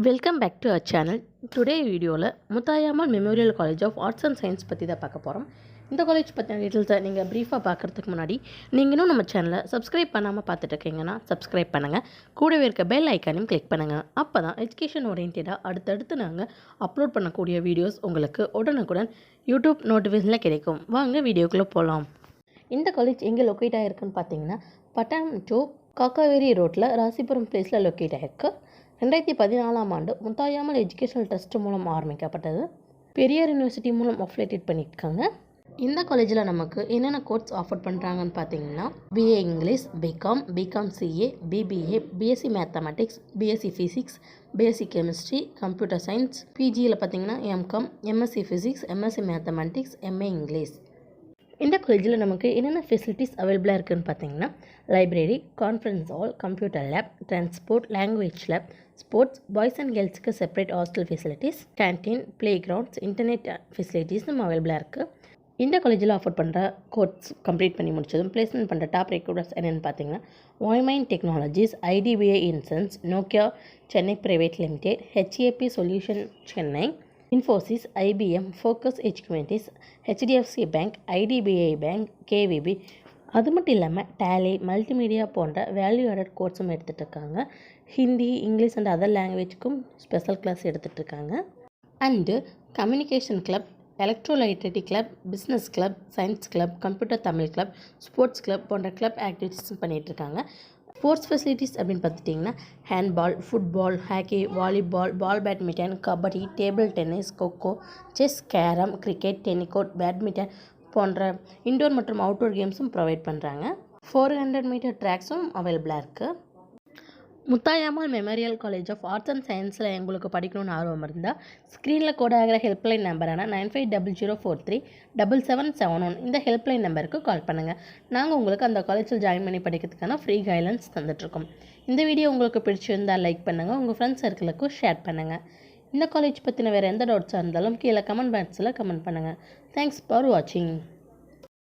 Welcome back to our channel. Today வீடியோவில் Muthayammal memorial college of arts and science பற்றி தான் பார்க்க போகிறோம். இந்த காலேஜ் பற்றின டீட்டெயில்ஸை நீங்கள் ப்ரீஃபாக பார்க்குறதுக்கு முன்னாடி நீங்கள் இன்னும் நம்ம சேனலை சப்ஸ்கிரைப் பண்ணாமல் பார்த்துட்டு இருக்கீங்கன்னா சப்ஸ்கிரைப் பண்ணுங்கள். கூடவே இருக்க பெல் ஐக்கானையும் கிளிக் பண்ணுங்கள். அப்போ தான் எஜுகேஷன் ஓரியன்டாக அடுத்தடுத்து நாங்கள் அப்லோட் பண்ணக்கூடிய வீடியோஸ் உங்களுக்கு உடனுக்குடன் யூடியூப் நோட்டிஃபிகேஷனில் கிடைக்கும். வாங்க வீடியோக்குள்ளே போகலாம். இந்த காலேஜ் எங்கே லொக்கேட் ஆகிருக்குன்னு பார்த்தீங்கன்னா பட்டாணம் டு காக்காவேரி ரோட்டில் ராசிபுரம் பிளேஸில் லொக்கேட் ஆகிருக்கு. 2014ஆம் ஆண்டு முத்தாயம்மாள் எஜுகேஷனல் ட்ரஸ்ட் மூலம் ஆரம்பிக்கப்பட்டது. பெரியார் யூனிவர்சிட்டி மூலம் அஃபிலியேட் பண்ணியிருக்காங்க. இந்த காலேஜில் நமக்கு என்னென்ன கோர்ஸ் ஆஃபர் பண்ணுறாங்கன்னு பார்த்தீங்கன்னா BA English, BCom CA, BBA, BSc mathematics, BSc physics, BSc chemistry, computer science. பிஜியில் பார்த்தீங்கன்னா MCom, MSc physics, MSc mathematics, MA English. இந்த காலேஜில் நமக்கு என்னென்ன ஃபெசிலிட்டிஸ் அவைலபிளாக இருக்குதுன்னு பார்த்தீங்கன்னா library, conference hall, computer lab, transport, language lab, sports, boys and கேர்ள்ஸுக்கு separate hostel facilities, canteen, play grounds, internet facilities நம்ம அவைலபிளாக இருக்குது. இந்த காலேஜில் ஆஃபர் பண்ணுற கோர்ஸ் கம்ப்ளீட் பண்ணி முடிச்சதும் பிளேஸ்மெண்ட் பண்ணுற டாப் ரெக்ரூட்டர்ஸ் என்னென்னு பார்த்தீங்கன்னா ஒய்மைன் டெக்னாலஜிஸ், ஐடிபிஐ இன்சன்ஸ், Nokia Chennai private limited, HAP solution Chennai, Infosys, IBM, Focus Educations, HDFC bank, IDBI bank, KVB. அது மட்டும் இல்லாமல் டேலி, மல்டிமீடியா போன்ற வேல்யூ ஆடட் கோர்ஸும் எடுத்துகிட்டு இருக்காங்க. ஹிந்தி, இங்கிலீஷ் அண்ட் அதர் லாங்குவேஜுக்கும் ஸ்பெஷல் கிளாஸ் எடுத்துகிட்டு இருக்காங்க. அண்டு கம்யூனிகேஷன் கிளப், எலக்ட்ரோலைட்ரிட்டி club, business club, science club, computer Tamil club, sports club போன்ற கிளப் ஆக்டிவிட்டீஸும் பண்ணிகிட்ருக்காங்க. ஸ்போர்ட்ஸ் ஃபெசிலிட்டிஸ் அப்படின்னு பார்த்துட்டிங்கன்னா ஹேண்ட்பால், ஃபுட்பால், ஹாக்கி, வாலிபால், பால் badminton, kabaddi, table tennis, kho kho, chess, carrom, cricket, tenniquoit, badminton போன்ற இன்டோர் மற்றும் அவுட்டோர் கேம்ஸும் ப்ரொவைட் பண்ணுறாங்க. 400 மீட்டர் ட்ராக்ஸும் அவைலபிளாக இருக்குது. Muthayammal memorial college of arts and சயின்ஸில் எங்களுக்கு படிக்கணும்னு ஆர்வம் இருந்தால் ஸ்க்ரீனில் கோட் ஆகிற ஹெல்ப்லைன் நம்பரான 9500437771 இந்த ஹெல்ப்லைன் நம்பருக்கு கால் பண்ணுங்கள். நாங்கள் உங்களுக்கு அந்த காலேஜில் ஜாயின் பண்ணி படிக்கிறதுக்கான ஃப்ரீ கைட்லைன்ஸ் தந்துட்டுருக்கோம். இந்த வீடியோ உங்களுக்கு பிடிச்சிருந்தால் லைக் பண்ணுங்கள், உங்கள் ஃப்ரெண்ட்ஸ் சர்க்கிளுக்கும் ஷேர் பண்ணுங்கள். இந்த காலேஜ் பற்றின வேறு எந்த டவுட்ஸாக இருந்தாலும் கீழே கமெண்ட் பாக்ஸில் கமெண்ட் பண்ணுங்கள். தேங்க்ஸ் ஃபார் வாட்சிங்.